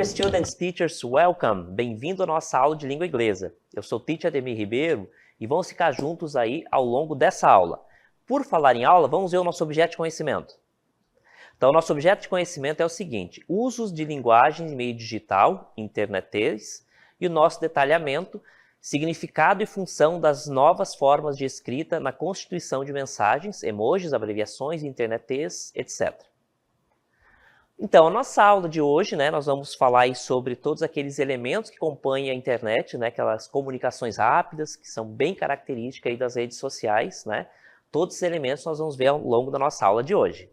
Dear students, teachers, welcome! Bem-vindo à nossa aula de língua inglesa. Eu sou o Teacher Ademir Ribeiro e vamos ficar juntos aí ao longo dessa aula. Por falar em aula, vamos ver o nosso objeto de conhecimento. Então, o nosso objeto de conhecimento é o seguinte: usos de linguagem em meio digital, internetês, e o nosso detalhamento, significado e função das novas formas de escrita na constituição de mensagens, emojis, abreviações, internetês, etc. Então, a nossa aula de hoje, nós vamos falar aí sobre todos aqueles elementos que compõem a internet, aquelas comunicações rápidas, que são bem características aí das redes sociais, Todos esses elementos nós vamos ver ao longo da nossa aula de hoje.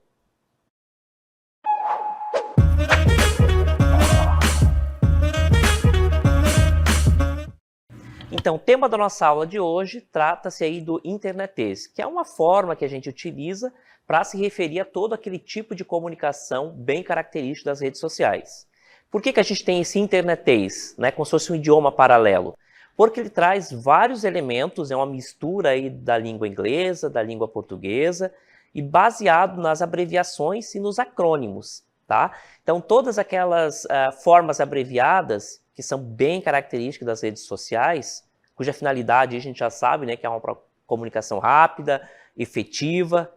Então, o tema da nossa aula de hoje trata-se aí do internetês, que é uma forma que a gente utiliza para se referir a todo aquele tipo de comunicação bem característico das redes sociais. Por que a gente tem esse internetês, como se fosse um idioma paralelo? Porque ele traz vários elementos, é uma mistura aí da língua inglesa, da língua portuguesa, e baseado nas abreviações e nos acrônimos, tá? Então, todas aquelas formas abreviadas, que são bem características das redes sociais, cuja finalidade a gente já sabe, que é uma comunicação rápida, efetiva,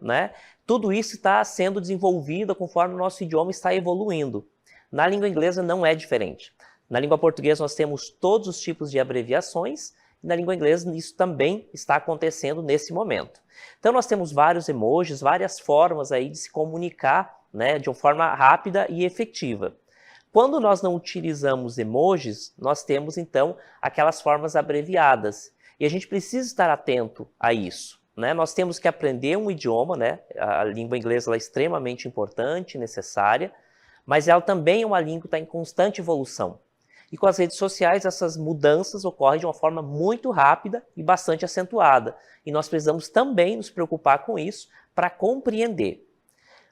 Tudo isso está sendo desenvolvido conforme o nosso idioma está evoluindo. Na língua inglesa não é diferente. Na língua portuguesa nós temos todos os tipos de abreviações, e na língua inglesa isso também está acontecendo nesse momento. Então nós temos vários emojis, várias formas aí de se comunicar, de uma forma rápida e efetiva. Quando nós não utilizamos emojis, nós temos então aquelas formas abreviadas. E a gente precisa estar atento a isso. Nós temos que aprender um idioma, A língua inglesa ela é extremamente importante, necessária, mas ela também é uma língua que está em constante evolução. E com as redes sociais, essas mudanças ocorrem de uma forma muito rápida e bastante acentuada. E nós precisamos também nos preocupar com isso para compreender.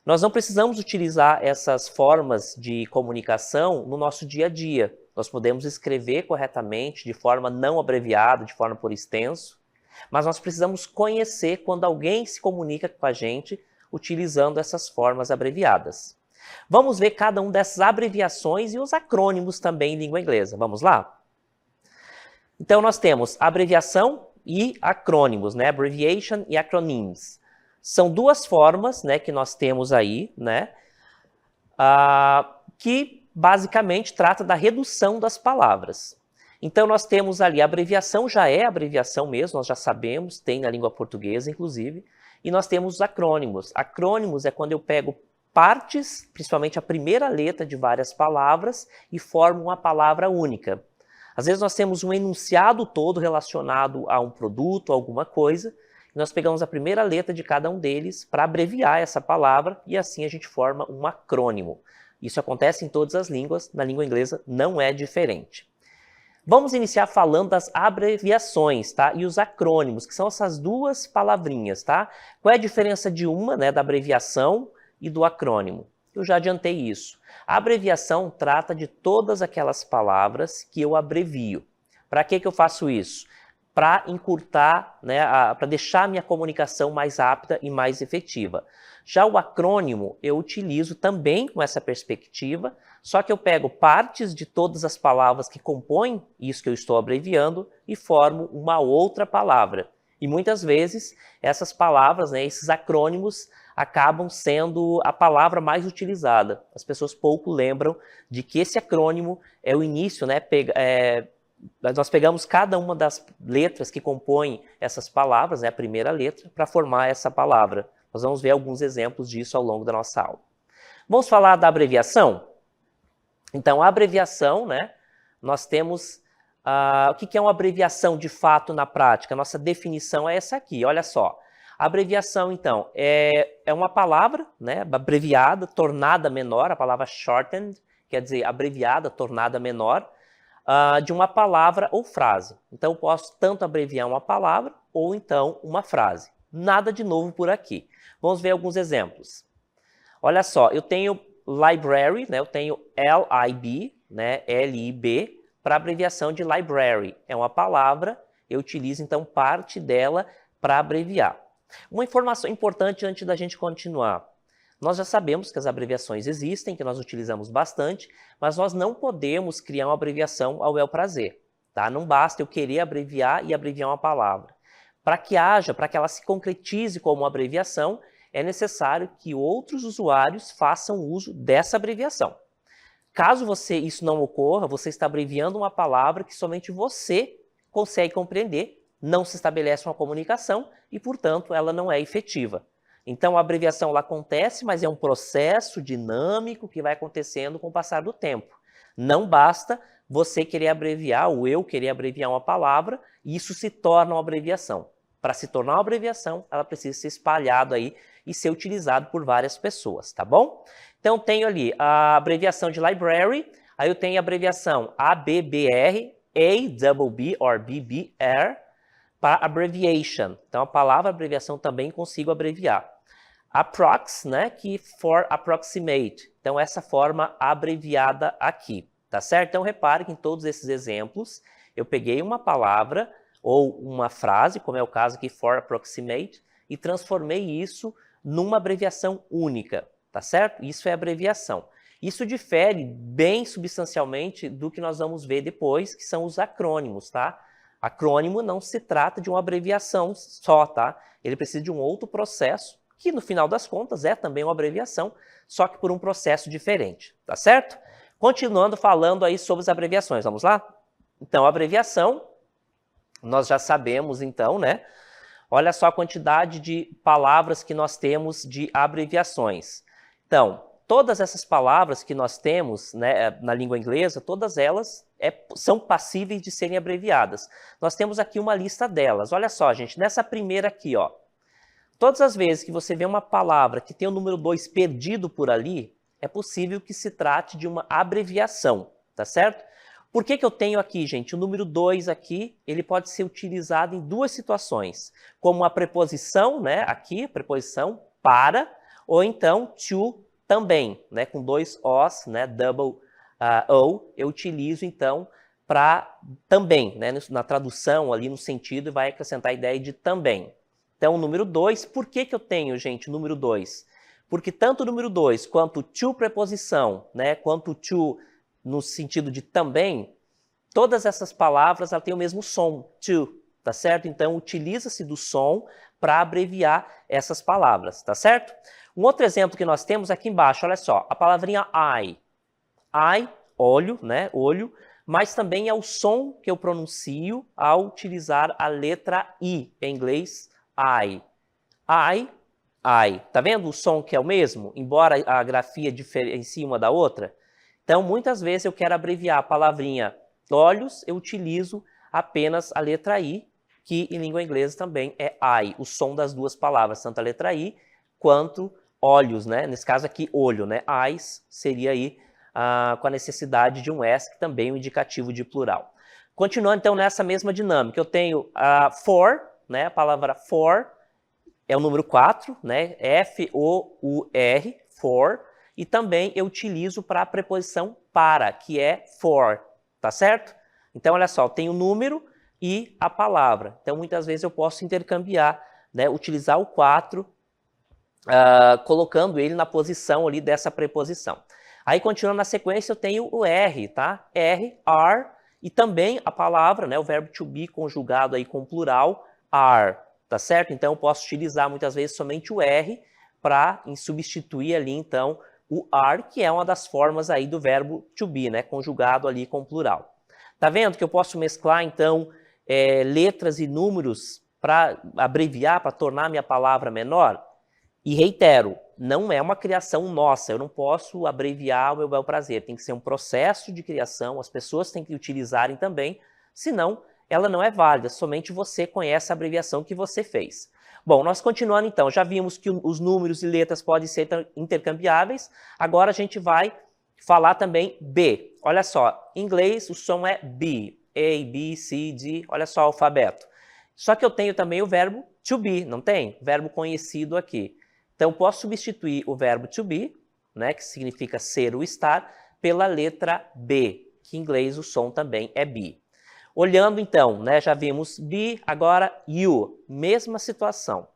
Nós não precisamos utilizar essas formas de comunicação no nosso dia a dia. Nós podemos escrever corretamente, de forma não abreviada, de forma por extenso, mas nós precisamos conhecer quando alguém se comunica com a gente utilizando essas formas abreviadas. Vamos ver cada uma dessas abreviações e os acrônimos também em língua inglesa. Vamos lá? Então, nós temos abreviação e acrônimos, Abbreviation e acronyms. São duas formas, que nós temos aí, que basicamente trata da redução das palavras. Então, nós temos ali, a abreviação já é abreviação mesmo, nós já sabemos, tem na língua portuguesa, inclusive, e nós temos os acrônimos. Acrônimos é quando eu pego partes, principalmente a primeira letra de várias palavras, e formo uma palavra única. Às vezes nós temos um enunciado todo relacionado a um produto, a alguma coisa, e nós pegamos a primeira letra de cada um deles para abreviar essa palavra, e assim a gente forma um acrônimo. Isso acontece em todas as línguas, na língua inglesa não é diferente. Vamos iniciar falando das abreviações, e os acrônimos, que são essas duas palavrinhas, Qual é a diferença de uma, da abreviação e do acrônimo? Eu já adiantei isso. A abreviação trata de todas aquelas palavras que eu abrevio. Para que eu faço isso? Para encurtar, para deixar a minha comunicação mais rápida e mais efetiva. Já o acrônimo eu utilizo também com essa perspectiva, só que eu pego partes de todas as palavras que compõem isso que eu estou abreviando e formo uma outra palavra. E muitas vezes essas palavras, esses acrônimos, acabam sendo a palavra mais utilizada. As pessoas pouco lembram de que esse acrônimo é o início, nós pegamos cada uma das letras que compõem essas palavras, a primeira letra, para formar essa palavra. Nós vamos ver alguns exemplos disso ao longo da nossa aula. Vamos falar da abreviação? Então, a abreviação, nós temos... o que é uma abreviação de fato na prática? Nossa definição é essa aqui, olha só. A abreviação, então, é uma palavra, abreviada, tornada menor, a palavra shortened, quer dizer abreviada, tornada menor, de uma palavra ou frase. Então, eu posso tanto abreviar uma palavra ou então uma frase. Nada de novo por aqui. Vamos ver alguns exemplos. Olha só, eu tenho library, eu tenho L-I-B, L-I-B, para abreviação de library. É uma palavra, eu utilizo então parte dela para abreviar. Uma informação importante antes da gente continuar. Nós já sabemos que as abreviações existem, que nós utilizamos bastante, mas nós não podemos criar uma abreviação ao bel prazer. Tá? Não basta eu querer abreviar e abreviar uma palavra. Para que ela se concretize como uma abreviação, é necessário que outros usuários façam uso dessa abreviação. Caso isso não ocorra, você está abreviando uma palavra que somente você consegue compreender, não se estabelece uma comunicação e, portanto, ela não é efetiva. Então, a abreviação ela acontece, mas é um processo dinâmico que vai acontecendo com o passar do tempo. Não basta você querer abreviar, ou eu querer abreviar uma palavra, e isso se torna uma abreviação. Para se tornar uma abreviação, ela precisa ser espalhada aí e ser utilizado por várias pessoas, tá bom? Então, tenho ali a abreviação de library, aí eu tenho a abreviação ABBR, ABB or BBR, para abbreviation. Então, a palavra abreviação também consigo abreviar. Approx, né, que for approximate. Então, essa forma abreviada aqui, tá certo? Então, repare que em todos esses exemplos, eu peguei uma palavra ou uma frase, como é o caso aqui, for approximate, e transformei isso numa abreviação única, tá certo? Isso é abreviação. Isso difere bem substancialmente do que nós vamos ver depois, que são os acrônimos, tá? Acrônimo não se trata de uma abreviação só, tá? Ele precisa de um outro processo, que no final das contas é também uma abreviação, só que por um processo diferente, tá certo? Continuando falando aí sobre as abreviações, vamos lá? Então, a abreviação, nós já sabemos então, né? Olha só a quantidade de palavras que nós temos de abreviações. Então, todas essas palavras que nós temos, né, na língua inglesa, todas elas são passíveis de serem abreviadas. Nós temos aqui uma lista delas. Olha só, gente, nessa primeira aqui, ó. Todas as vezes que você vê uma palavra que tem o número 2 perdido por ali, é possível que se trate de uma abreviação, tá certo? Por que eu tenho aqui, gente, o número 2 aqui, ele pode ser utilizado em duas situações, como a preposição, né, aqui, preposição para, ou então to também, né, com dois Os, né, double O, eu utilizo então para também, né, na tradução ali no sentido, vai acrescentar a ideia de também. Então, o número 2, por que eu tenho, gente, o número 2? Porque tanto o número 2 quanto to preposição, né, quanto to no sentido de também, todas essas palavras elas têm o mesmo som, to, tá certo? Então, utiliza-se do som para abreviar essas palavras, tá certo? Um outro exemplo que nós temos aqui embaixo, olha só, a palavrinha eye. Eye, olho, né, olho, mas também é o som que eu pronuncio ao utilizar a letra I, em inglês, I. I, I. Tá vendo o som que é o mesmo, embora a grafia diferencie uma da outra? Então, muitas vezes eu quero abreviar a palavrinha olhos, eu utilizo apenas a letra I, que em língua inglesa também é I, o som das duas palavras, tanto a letra I quanto olhos, né? Nesse caso aqui, olho, né? Eyes seria aí com a necessidade de um S, que também é um indicativo de plural. Continuando então nessa mesma dinâmica, eu tenho for, né? A palavra for é o número 4, né? F-O-U-R, for, e também eu utilizo para a preposição para, que é for, tá certo? Então, olha só, eu tenho o número e a palavra. Então, muitas vezes eu posso intercambiar, né? Utilizar o 4, colocando ele na posição ali dessa preposição. Aí, continuando na sequência, eu tenho o R, tá? R, are, e também a palavra, né? O verbo to be conjugado aí com plural, are, tá certo? Então, eu posso utilizar muitas vezes somente o R para substituir ali, então, o are, que é uma das formas aí do verbo to be, né? Conjugado ali com plural. Tá vendo que eu posso mesclar, então, letras e números para abreviar, para tornar minha palavra menor? E reitero, não é uma criação nossa, eu não posso abreviar o meu bel prazer, tem que ser um processo de criação, as pessoas têm que utilizarem também, senão ela não é válida, somente você conhece a abreviação que você fez. Bom, nós continuando então, já vimos que os números e letras podem ser intercambiáveis, agora a gente vai falar também B. Olha só, em inglês o som é B, A, B, C, D, olha só o alfabeto. Só que eu tenho também o verbo to be, não tem? Verbo conhecido aqui. Então, eu posso substituir o verbo to be, né, que significa ser ou estar, pela letra B, que em inglês o som também é be. Olhando então, né, já vimos be, agora you, mesma situação.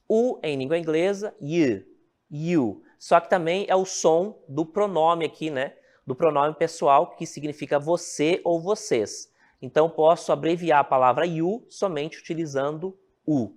O em língua inglesa, you. só que também é o som do pronome aqui, né? Do pronome pessoal, que significa você ou vocês. Então, posso abreviar a palavra you somente utilizando o,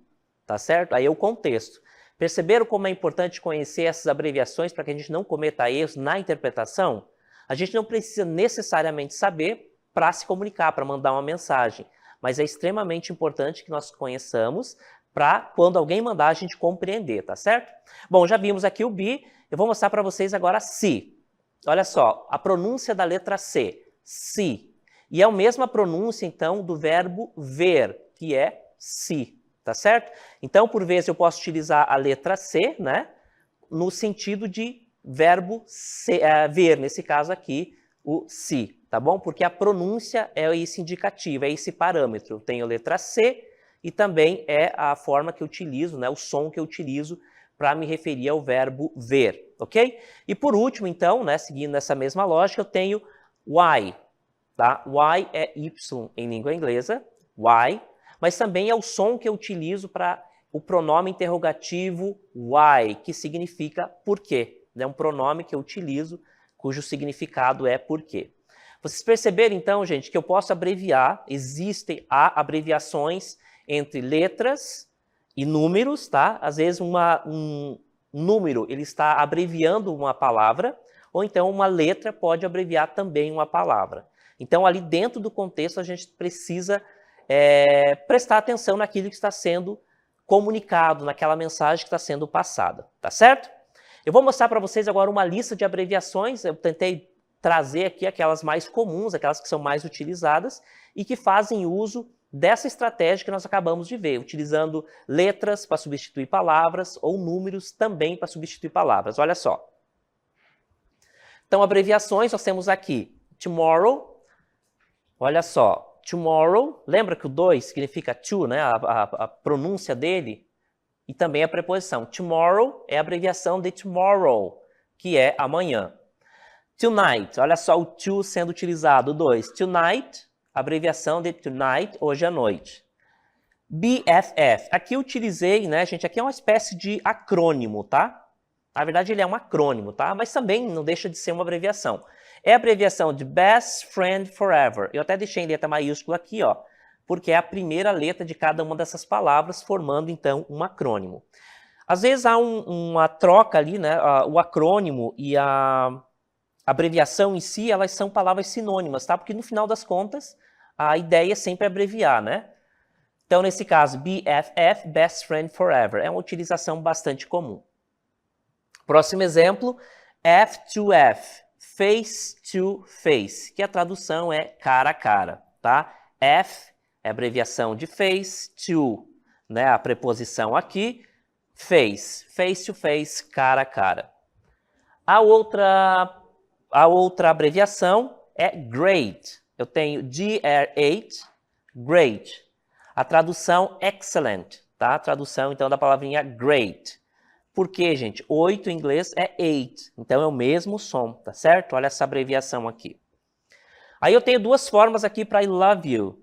tá certo? Aí é o contexto. Perceberam como é importante conhecer essas abreviações para que a gente não cometa erros na interpretação? A gente não precisa necessariamente saber para se comunicar, para mandar uma mensagem, mas é extremamente importante que nós conheçamos para quando alguém mandar a gente compreender, tá certo? Bom, já vimos aqui o be, eu vou mostrar para vocês agora se. Olha só, a pronúncia da letra C, se. E é a mesma pronúncia, então, do verbo ver, que é se, tá certo? Então, por vezes, eu posso utilizar a letra C, né, no sentido de verbo ver, nesse caso aqui, o se, tá bom? Porque a pronúncia é esse indicativo, é esse parâmetro. Eu tenho a letra C e também é a forma que eu utilizo, né, o som que eu utilizo para me referir ao verbo ver, ok? E por último, então, né, seguindo essa mesma lógica, eu tenho why, tá? Why é Y em língua inglesa, why, mas também é o som que eu utilizo para o pronome interrogativo why, que significa por quê. É um pronome que eu utilizo, cujo significado é por quê. Vocês perceberam, então, gente, que eu posso abreviar, há abreviações entre letras e números, tá? Às vezes um número ele está abreviando uma palavra, ou então uma letra pode abreviar também uma palavra. Então, ali dentro do contexto, a gente precisa prestar atenção naquilo que está sendo comunicado, naquela mensagem que está sendo passada, tá certo? Eu vou mostrar para vocês agora uma lista de abreviações, eu tentei trazer aqui aquelas mais comuns, aquelas que são mais utilizadas e que fazem uso dessa estratégia que nós acabamos de ver, utilizando letras para substituir palavras ou números também para substituir palavras. Olha só. Então, abreviações, nós temos aqui tomorrow, olha só, tomorrow, lembra que o 2 significa to, né, a pronúncia dele, e também a preposição. Tomorrow é a abreviação de tomorrow, que é amanhã. Tonight, olha só o to sendo utilizado, o 2. Tonight, abreviação de tonight, hoje à noite. BFF, aqui eu utilizei, né, gente, aqui é uma espécie de acrônimo, tá? Na verdade, ele é um acrônimo, tá? Mas também não deixa de ser uma abreviação. É a abreviação de Best Friend Forever. Eu até deixei em letra maiúscula aqui, ó, porque é a primeira letra de cada uma dessas palavras, formando, então, um acrônimo. Às vezes há uma troca ali, né? O acrônimo e a abreviação em si, elas são palavras sinônimas, tá? Porque no final das contas, a ideia é sempre abreviar, né? Então, nesse caso, BFF, Best Friend Forever, é uma utilização bastante comum. Próximo exemplo, F2F, Face to Face, que a tradução é cara a cara, tá? F é a abreviação de face, to, né, a preposição aqui, face, face to face, cara a cara. A outra abreviação é great. Eu tenho GR8, great. A tradução excellent, tá? A tradução, então, da palavrinha great. Por quê, gente? 8 em inglês é 8, então é o mesmo som, tá certo? Olha essa abreviação aqui. Aí eu tenho duas formas aqui para I love you.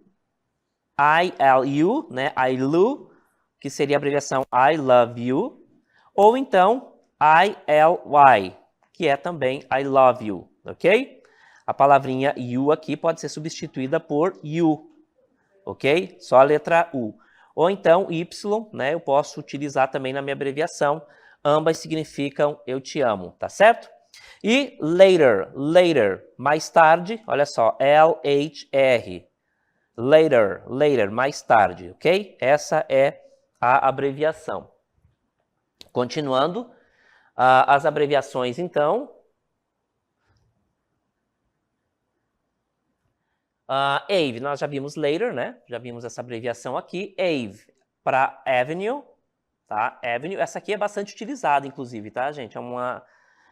I-L-U, né? I-L-U, que seria a abreviação I love you. Ou então I-L-Y, que é também I love you, ok? A palavrinha you aqui pode ser substituída por you, ok? Só a letra U. Ou então Y, né? Eu posso utilizar também na minha abreviação. Ambas significam eu te amo, tá certo? E later, later, mais tarde, olha só, L-H-R. Later, later, mais tarde, ok? Essa é a abreviação. Continuando, as abreviações, então. AVE, nós já vimos later, né? Já vimos essa abreviação aqui. AVE, para avenue, tá? Avenue, essa aqui é bastante utilizada, inclusive, tá, gente? É uma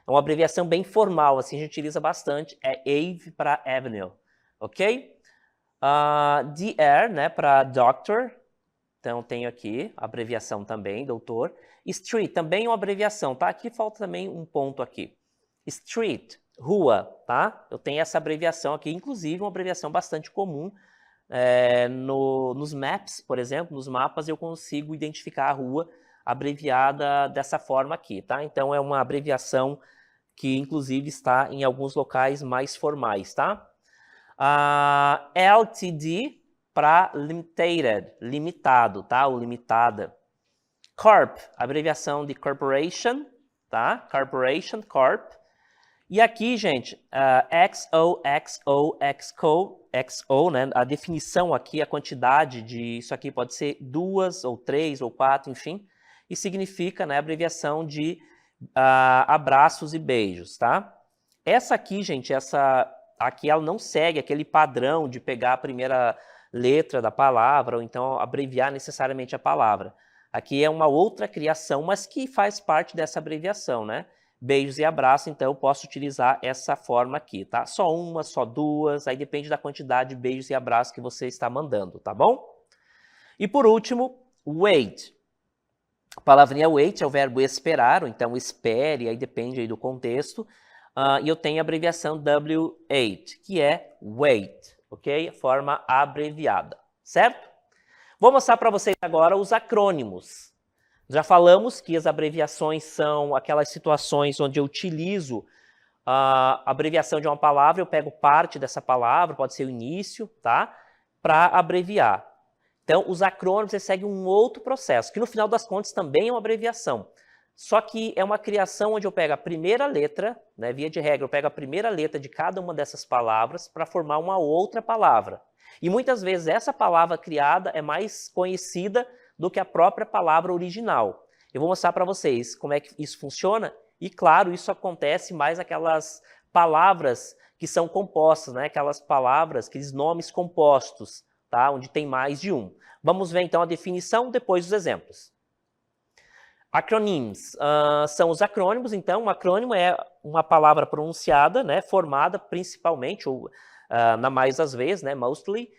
abreviação bem formal, assim, a gente utiliza bastante. É AVE para avenue, ok? DR, né, para doctor. Então, tenho aqui a abreviação também, doutor. Street, também uma abreviação, tá? Aqui falta também um ponto aqui. Street, rua, tá? Eu tenho essa abreviação aqui, inclusive uma abreviação bastante comum. Nos maps, por exemplo, nos mapas, eu consigo identificar a rua abreviada dessa forma aqui, tá? Então, é uma abreviação que, inclusive, está em alguns locais mais formais, tá? LTD para limited, limitado, tá? Ou limitada. Corp, abreviação de corporation, tá? Corporation, corp. E aqui, gente, XO, né? A definição aqui, a quantidade de isso aqui pode ser 2 ou 3 ou 4, enfim. E significa, né, a abreviação de abraços e beijos, tá? Essa aqui, gente, aqui ela não segue aquele padrão de pegar a primeira letra da palavra ou então abreviar necessariamente a palavra. Aqui é uma outra criação, mas que faz parte dessa abreviação, né? Beijos e abraços, então eu posso utilizar essa forma aqui, tá? Só uma, só duas, aí depende da quantidade de beijos e abraços que você está mandando, tá bom? E por último, wait. A palavrinha wait é o verbo esperar, ou então espere, aí depende aí do contexto. E eu tenho a abreviação W8, que é wait, ok? Forma abreviada, certo? Vou mostrar para vocês agora os acrônimos. Já falamos que as abreviações são aquelas situações onde eu utilizo a abreviação de uma palavra, eu pego parte dessa palavra, pode ser o início, tá? Para abreviar. Então, os acrônimos seguem um outro processo, que no final das contas também é uma abreviação. Só que é uma criação onde eu pego a primeira letra, né, via de regra, eu pego a primeira letra de cada uma dessas palavras para formar uma outra palavra. E muitas vezes essa palavra criada é mais conhecida do que a própria palavra original. Eu vou mostrar para vocês como é que isso funciona. E claro, isso acontece mais naquelas palavras que são compostas, né? Aquelas palavras, aqueles nomes compostos, tá? Onde tem mais de um. Vamos ver então a definição depois dos exemplos. Acronyms são os acrônimos. Então, um acrônimo é uma palavra pronunciada, né? Formada principalmente, ou na mais das vezes, né? Mostly,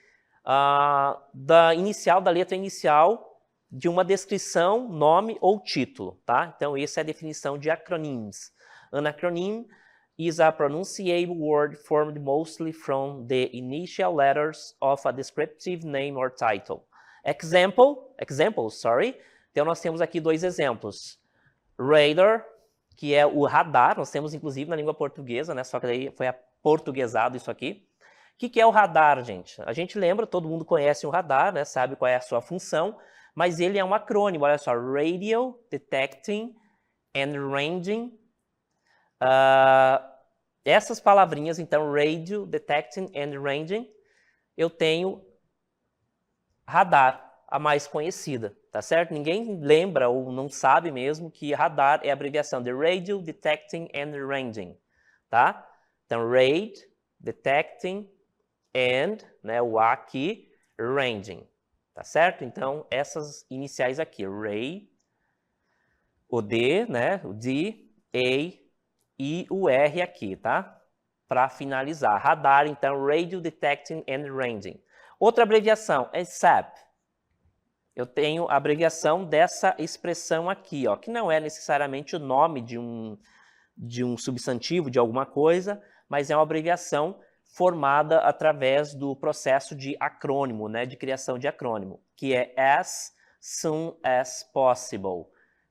da letra inicial de uma descrição, nome ou título, tá? Então, essa é a definição de acronyms. An acronym is a pronunciable word formed mostly from the initial letters of a descriptive name or title. Examples. Então, nós temos aqui dois exemplos. Radar, que é o radar, nós temos inclusive na língua portuguesa, né? Só que daí foi aportuguesado isso aqui. O que é o radar, gente? A gente lembra, todo mundo conhece o radar, né? Sabe qual é a sua função, mas ele é um acrônimo, olha só, Radio Detecting and Ranging. Essas palavrinhas, então, Radio Detecting and Ranging, eu tenho radar, a mais conhecida, tá certo? Ninguém lembra ou não sabe mesmo que radar é a abreviação de Radio Detecting and Ranging, tá? Então, RAID, Detecting and, né, o A aqui, Ranging, tá certo? Então, essas iniciais aqui, RAI, o D, né, o D, A e o R aqui, tá? Para finalizar, radar, então, Radio Detecting and Ranging. Outra abreviação é SAP. Eu tenho a abreviação dessa expressão aqui, ó, que não é necessariamente o nome de um substantivo, de alguma coisa, mas é uma abreviação formada através do processo de acrônimo, né, de criação de acrônimo, que é as soon as possible,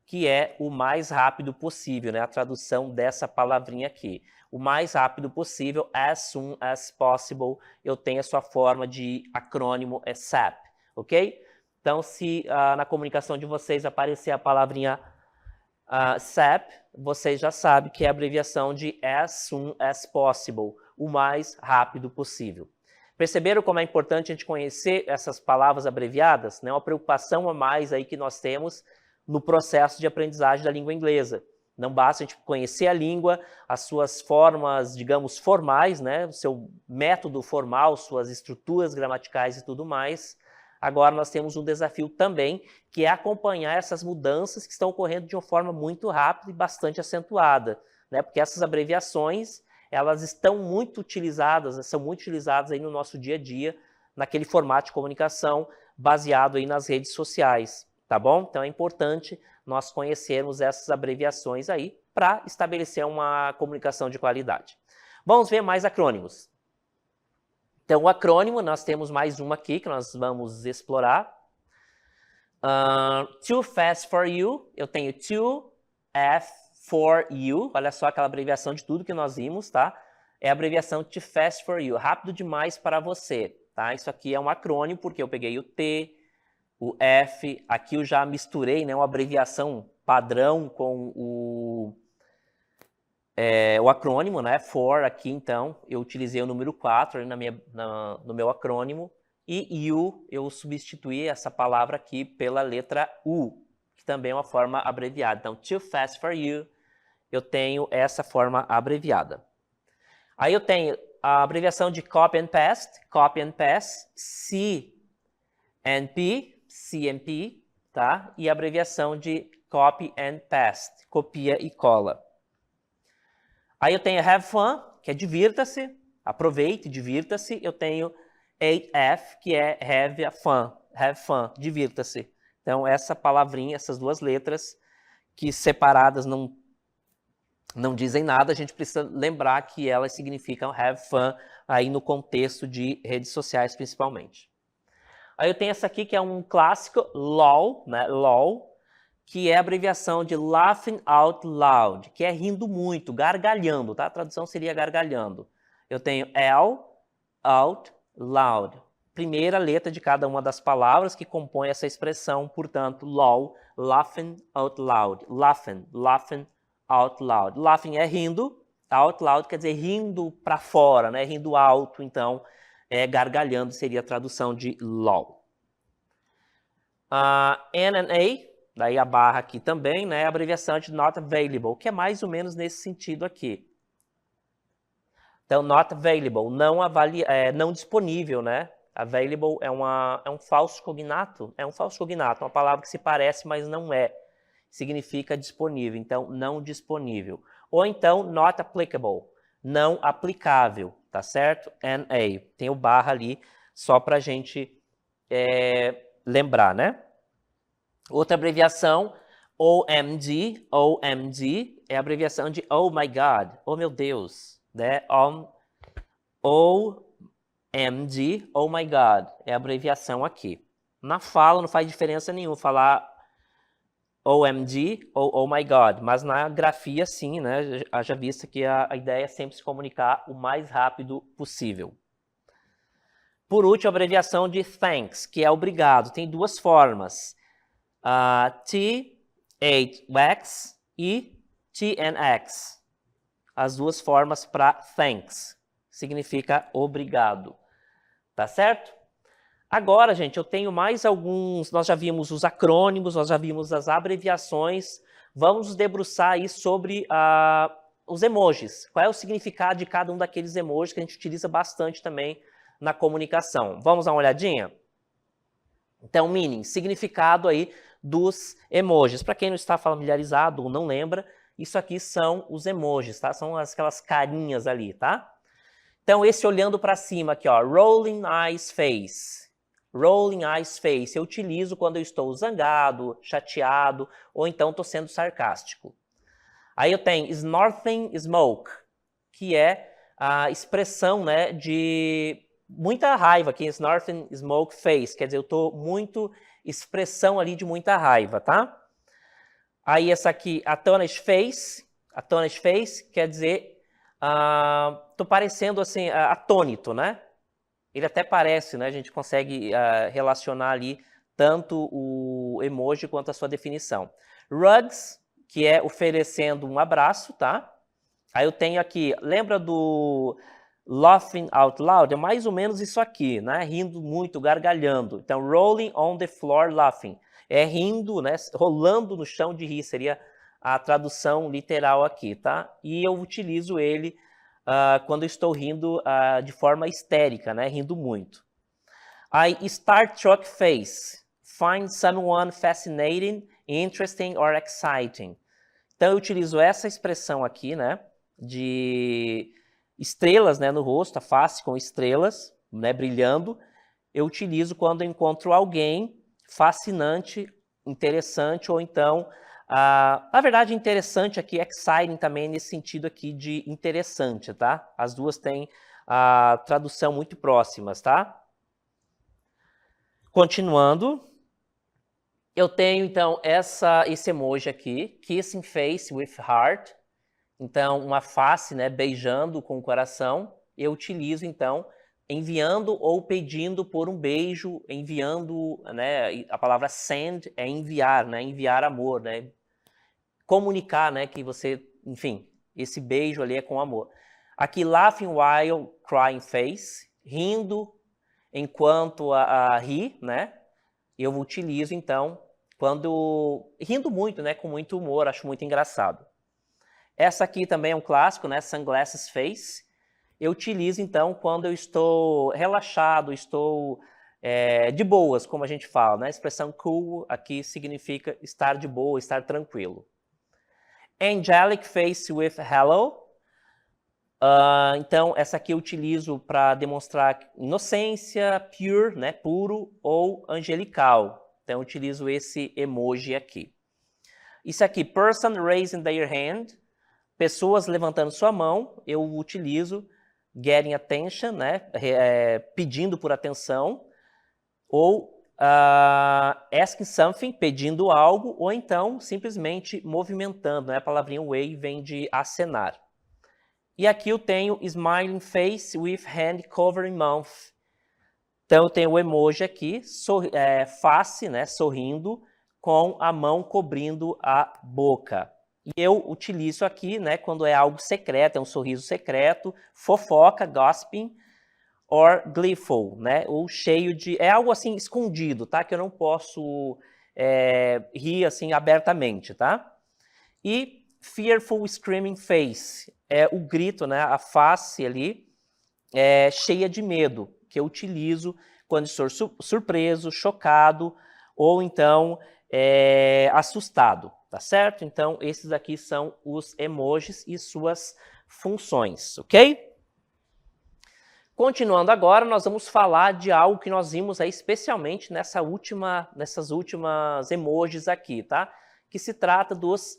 que é o mais rápido possível, né, a tradução dessa palavrinha aqui. O mais rápido possível, as soon as possible, eu tenho a sua forma de acrônimo, é SAP, ok? Então, se na comunicação de vocês aparecer a palavrinha SAP, vocês já sabem que é a abreviação de as soon as possible, o mais rápido possível. Perceberam como é importante a gente conhecer essas palavras abreviadas? Né? Uma preocupação a mais aí que nós temos no processo de aprendizagem da língua inglesa. Não basta a gente conhecer a língua, as suas formas, digamos, formais, né? O seu método formal, suas estruturas gramaticais e tudo mais. Agora nós temos um desafio também, que é acompanhar essas mudanças que estão ocorrendo de uma forma muito rápida e bastante acentuada, né? Porque essas abreviações, elas estão muito utilizadas, são muito utilizadas aí no nosso dia a dia, naquele formato de comunicação baseado aí nas redes sociais, tá bom? Então é importante nós conhecermos essas abreviações aí para estabelecer uma comunicação de qualidade. Vamos ver mais acrônimos. Então, o acrônimo, nós temos mais uma aqui que nós vamos explorar. Too fast for you, eu tenho too F for you, olha só aquela abreviação de tudo que nós vimos, tá? É a abreviação too fast for you, rápido demais para você, tá? Isso aqui é um acrônimo porque eu peguei o T, o F, aqui eu já misturei, né, uma abreviação padrão com o acrônimo, né, for aqui, então, eu utilizei o número 4 ali no meu acrônimo, e you, eu substituí essa palavra aqui pela letra U, que também é uma forma abreviada. Então, too fast for you, eu tenho essa forma abreviada. Aí eu tenho a abreviação de copy and paste, CMP, tá? E a abreviação de copy and paste, copia e cola. Aí eu tenho have fun, que é divirta-se, aproveite, divirta-se. Eu tenho AF, que é have fun, divirta-se. Então, essa palavrinha, essas duas letras, que separadas não dizem nada, a gente precisa lembrar que elas significam have fun, aí no contexto de redes sociais, principalmente. Aí eu tenho essa aqui, que é um clássico, LOL, né, LOL, que é a abreviação de laughing out loud, que é rindo muito, gargalhando, tá? A tradução seria gargalhando. Eu tenho L, out, loud. Primeira letra de cada uma das palavras que compõe essa expressão, portanto, LOL, laughing out loud. Laughing out loud. Laughing é rindo, out loud quer dizer rindo para fora, né? Rindo alto, então, gargalhando seria a tradução de LOL. N and A, daí a barra aqui também, né, a abreviação de not available, que é mais ou menos nesse sentido aqui. Então, not available, não disponível, né? Available é um falso cognato, uma palavra que se parece, mas não é. Significa disponível, então, não disponível. Ou então, not applicable, não aplicável, tá certo? NA, tem o barra ali, só para a gente lembrar, né? Outra abreviação, OMG, é a abreviação de Oh my God, oh meu Deus, né? OMG, oh my God, é a abreviação aqui. Na fala não faz diferença nenhuma falar OMG ou Oh my God, mas na grafia sim, né? Haja vista que a ideia é sempre se comunicar o mais rápido possível. Por último, a abreviação de thanks, que é obrigado. Tem duas formas. TH-wax e TNX. As duas formas para thanks. Significa obrigado. Tá certo? Agora, gente, eu tenho mais alguns... Nós já vimos os acrônimos, nós já vimos as abreviações. Vamos nos debruçar aí sobre os emojis. Qual é o significado de cada um daqueles emojis que a gente utiliza bastante também na comunicação. Vamos dar uma olhadinha? Então, meaning, significado aí dos emojis. Para quem não está familiarizado ou não lembra, isso aqui são os emojis, tá? São aquelas carinhas ali, tá? Então, esse olhando para cima aqui, ó, rolling eyes face. Rolling eyes face eu utilizo quando eu estou zangado, chateado, ou então estou sendo sarcástico. Aí eu tenho snorting smoke, que é a expressão, né, de muita raiva aqui, snorting smoke face, quer dizer, eu estou muito expressão ali de muita raiva, tá? Aí essa aqui, astonished face quer dizer, tô parecendo assim, atônito, né? Ele até parece, né? A gente consegue relacionar ali tanto o emoji quanto a sua definição. Rugs, que é oferecendo um abraço, tá? Aí eu tenho aqui, lembra do laughing out loud? É mais ou menos isso aqui, né? Rindo muito, gargalhando. Então, rolling on the floor laughing. É rindo, né? Rolando no chão de rir, seria a tradução literal aqui, tá? E eu utilizo ele quando eu estou rindo de forma histérica, né? Rindo muito. Aí, Starstruck face. Find someone fascinating, interesting or exciting. Então, eu utilizo essa expressão aqui, né? De estrelas, né, no rosto, a face com estrelas, né, brilhando. Eu utilizo quando eu encontro alguém fascinante, interessante, ou então, na verdade, interessante aqui, exciting também nesse sentido aqui de interessante, tá? As duas têm a tradução muito próximas, tá? Continuando, Eu tenho, então, esse emoji aqui, kissing face with heart. Então, uma face, né, beijando com o coração. Eu utilizo, então, enviando ou pedindo por um beijo, enviando, né, a palavra send é enviar, né, enviar amor, né, comunicar, né, que você, enfim, esse beijo ali é com amor. Aqui, laughing while crying face, rindo enquanto a ri, né, eu utilizo, então, quando rindo muito, né, com muito humor, acho muito engraçado. Essa aqui também é um clássico, né, sunglasses face. Eu utilizo, então, quando eu estou relaxado, estou de boas, como a gente fala, né? A expressão cool aqui significa estar de boa, estar tranquilo. Angelic face with hello. Então, essa aqui eu utilizo para demonstrar inocência, pure, né, puro, ou angelical. Então, eu utilizo esse emoji aqui. Isso aqui, person raising their hand. Pessoas levantando sua mão, eu utilizo getting attention, né, pedindo por atenção, ou asking something, pedindo algo, ou então simplesmente movimentando, né, a palavrinha wave vem de acenar. E aqui eu tenho smiling face with hand covering mouth. Então eu tenho o emoji aqui, face, né, sorrindo, com a mão cobrindo a boca. E eu utilizo aqui, né, quando é algo secreto, é um sorriso secreto, fofoca, gossiping, or gleeful, né, ou cheio de... É algo assim escondido, tá? Que eu não posso rir assim abertamente, tá? E fearful screaming face, é o grito, né, a face ali, cheia de medo, que eu utilizo quando estou surpreso, chocado, ou então assustado. Tá certo? Então, esses aqui são os emojis e suas funções, ok? Continuando agora, nós vamos falar de algo que nós vimos aí especialmente nessas últimas emojis aqui, tá? Que se trata dos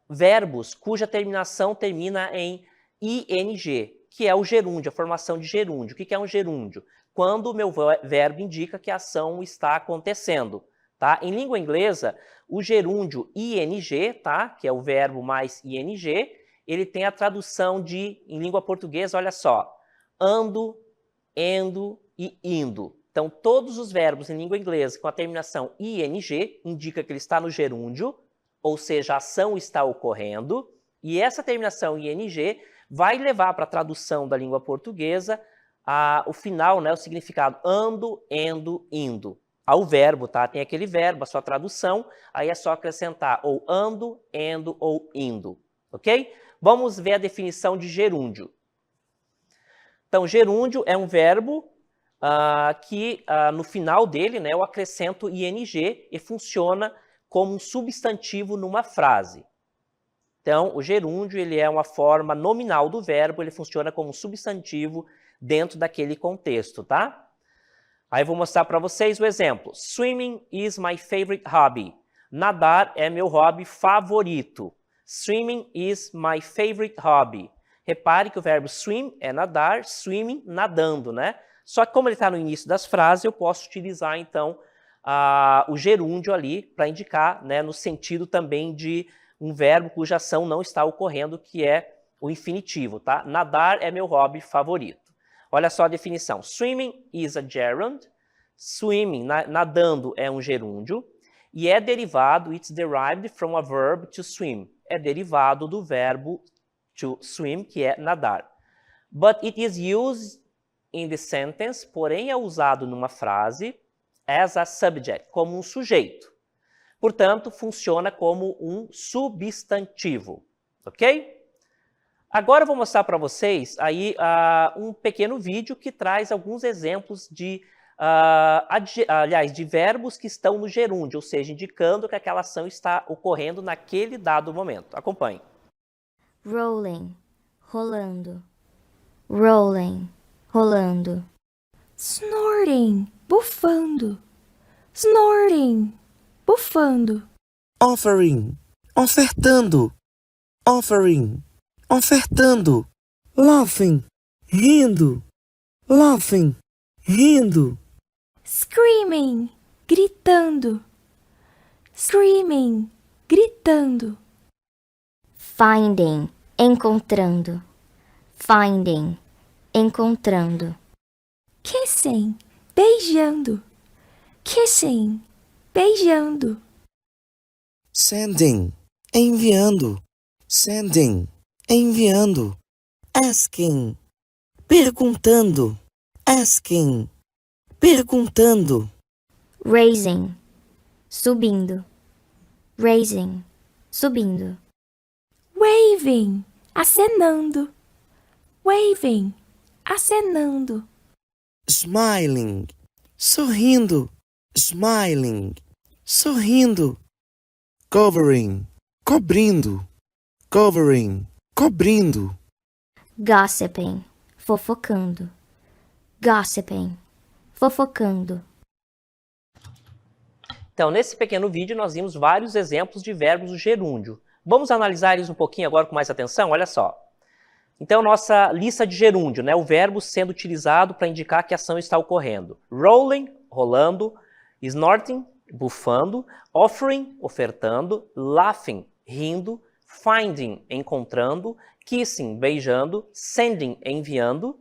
verbos cuja terminação termina em ing, que é o gerúndio, a formação de gerúndio. O que é um gerúndio? Quando o meu verbo indica que a ação está acontecendo. Tá? Em língua inglesa, o gerúndio ing, tá? Que é o verbo mais ing, ele tem a tradução de, em língua portuguesa, olha só, ando, endo e indo. Então, todos os verbos em língua inglesa com a terminação ing indica que ele está no gerúndio, ou seja, a ação está ocorrendo, e essa terminação ing vai levar para a tradução da língua portuguesa o final, né, o significado ando, endo, indo. Ao verbo, tá? Tem aquele verbo, a sua tradução, aí é só acrescentar ou ando, endo ou indo, ok? Vamos ver a definição de gerúndio. Então, gerúndio é um verbo que no final dele, né, eu acrescento ing e funciona como um substantivo numa frase. Então, o gerúndio ele é uma forma nominal do verbo, ele funciona como um substantivo dentro daquele contexto, tá? Aí eu vou mostrar para vocês o exemplo. Swimming is my favorite hobby. Nadar é meu hobby favorito. Swimming is my favorite hobby. Repare que o verbo swim é nadar, swimming, nadando, né? Só que como ele está no início das frases, eu posso utilizar, então, o gerúndio ali para indicar, né, no sentido também de um verbo cuja ação não está ocorrendo, que é o infinitivo, tá? Nadar é meu hobby favorito. Olha só a definição. Swimming is a gerund. Swimming, nadando, é um gerúndio. E é derivado, it's derived from a verb to swim. É derivado do verbo to swim, que é nadar. But it is used in the sentence, porém é usado numa frase, as a subject, como um sujeito. Portanto, funciona como um substantivo. Ok? Agora eu vou mostrar para vocês aí um pequeno vídeo que traz alguns exemplos de, de verbos que estão no gerúndio, ou seja, indicando que aquela ação está ocorrendo naquele dado momento. Acompanhe. Rolling, rolando. Rolling, rolando. Snorting, bufando. Snorting, bufando. Offering, ofertando. Offering, ofertando. Laughing, rindo. Laughing, rindo. Screaming, gritando. Screaming, gritando. Finding, encontrando. Finding, encontrando. Kissing, beijando. Kissing, beijando. Sending, enviando. Sending, enviando. Asking, perguntando. Asking, perguntando. Raising, subindo. Raising, subindo. Waving, acenando. Waving, acenando. Smiling, sorrindo. Smiling, sorrindo. Covering, cobrindo. Covering, cobrindo. Gossiping, fofocando. Gossiping, fofocando. Então, nesse pequeno vídeo, nós vimos vários exemplos de verbos do gerúndio. Vamos analisar eles um pouquinho agora com mais atenção? Olha só. Então, nossa lista de gerúndio, né? O verbo sendo utilizado para indicar que a ação está ocorrendo. Rolling, rolando. Snorting, bufando. Offering, ofertando. Laughing, rindo. Finding, encontrando. Kissing, beijando. Sending, enviando.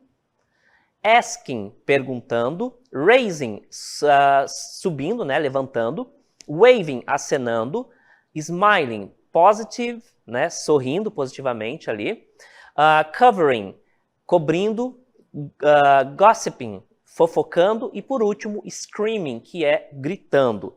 Asking, perguntando. Raising, subindo, né? Levantando. Waving, acenando. Smiling, positive, né? Sorrindo positivamente ali. Covering, cobrindo. Gossiping, fofocando. E por último, screaming, que é gritando.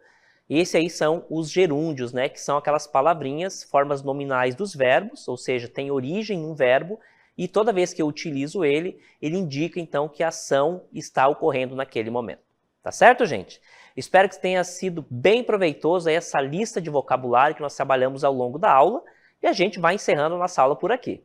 Esses aí são os gerúndios, né? Que são aquelas palavrinhas, formas nominais dos verbos, ou seja, tem origem em um verbo, e toda vez que eu utilizo ele, ele indica então que a ação está ocorrendo naquele momento. Tá certo, gente? Espero que tenha sido bem proveitoso aí essa lista de vocabulário que nós trabalhamos ao longo da aula, e a gente vai encerrando a nossa aula por aqui.